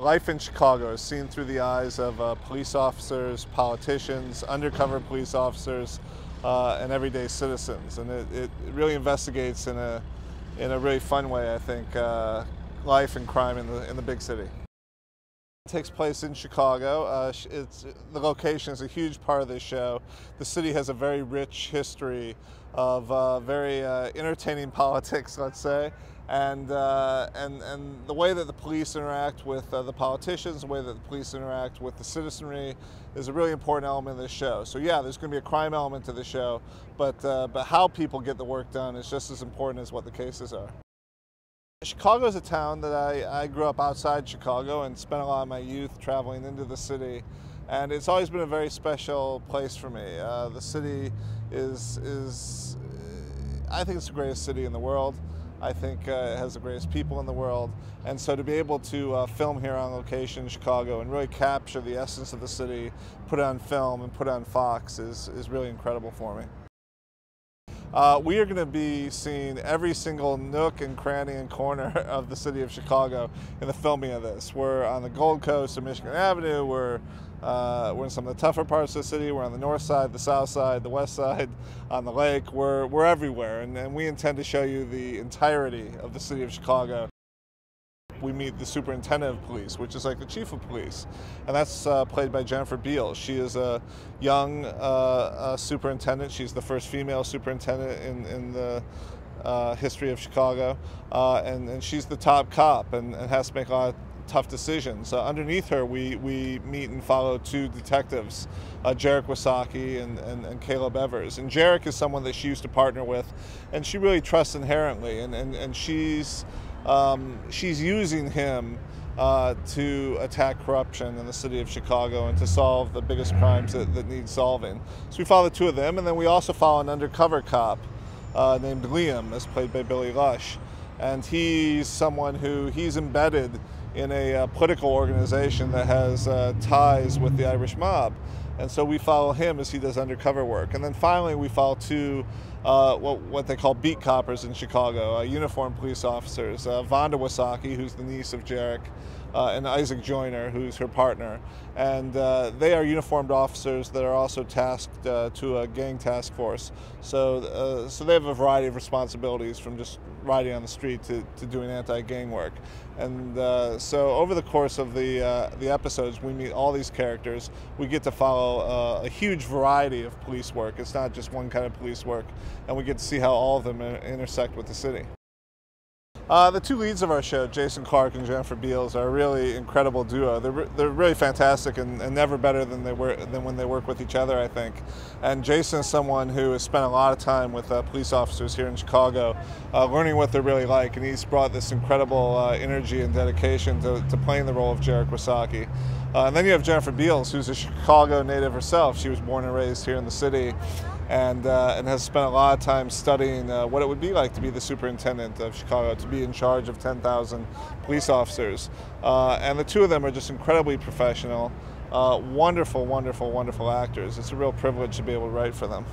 Life in Chicago is seen through the eyes of police officers, politicians, undercover police officers, and everyday citizens. And it really investigates in a really fun way, I think, life and crime in the big city. It takes place in Chicago. The location is a huge part of this show. The city has a very rich history of very entertaining politics, let's say, and the way that the police interact with the politicians, the way that the police interact with the citizenry is a really important element of this show. So yeah, there's going to be a crime element to the show, but how people get the work done is just as important as what the cases are. Chicago is a town that I grew up outside Chicago and spent a lot of my youth traveling into the city, and it's always been a very special place for me. The city is I think it's the greatest city in the world. I think it has the greatest people in the world, and so to be able to film here on location in Chicago and really capture the essence of the city, put it on film and put it on Fox is really incredible for me. We are going to be seeing every single nook and cranny and corner of the city of Chicago in the filming of this. We're on the Gold Coast of Michigan Avenue. We're in some of the tougher parts of the city. We're on the north side, the south side, the west side, on the lake. We're everywhere, and we intend to show you the entirety of the city of Chicago. We meet the superintendent of police, which is like the chief of police, and that's played by Jennifer Beals. She is a young superintendent. She's the first female superintendent in the history of Chicago, and she's the top cop and has to make a lot of tough decisions. Underneath her, we meet and follow two detectives, Jarek Wasaki and Caleb Evers. And Jarek is someone that she used to partner with, and she really trusts inherently, and she's using him to attack corruption in the city of Chicago and to solve the biggest crimes that need solving. So we follow the two of them, and then we also follow an undercover cop named Liam, as played by Billy Lush. And he's someone he's embedded in a political organization that has ties with the Irish mob. And so we follow him as he does undercover work. And then finally we follow two what they call beat coppers in Chicago, uniformed police officers, Vonda Wasaki, who's the niece of Jarek, and Isaac Joyner, who's her partner. And they are uniformed officers that are also tasked to a gang task force. So they have a variety of responsibilities, from just riding on the street to doing anti-gang work. And so over the course of the episodes, we meet all these characters. We get to follow a huge variety of police work. It's not just one kind of police work, and we get to see how all of them intersect with the city. The two leads of our show, Jason Clark and Jennifer Beals, are a really incredible duo. They're really fantastic and never better than when they work with each other, I think. And Jason is someone who has spent a lot of time with police officers here in Chicago, learning what they're really like, and he's brought this incredible energy and dedication to playing the role of Jarek Wasaki. And then you have Jennifer Beals, who's a Chicago native herself. She was born and raised here in the city, and has spent a lot of time studying what it would be like to be the superintendent of Chicago, to be in charge of 10,000 police officers. And the two of them are just incredibly professional, wonderful, wonderful, wonderful actors. It's a real privilege to be able to write for them.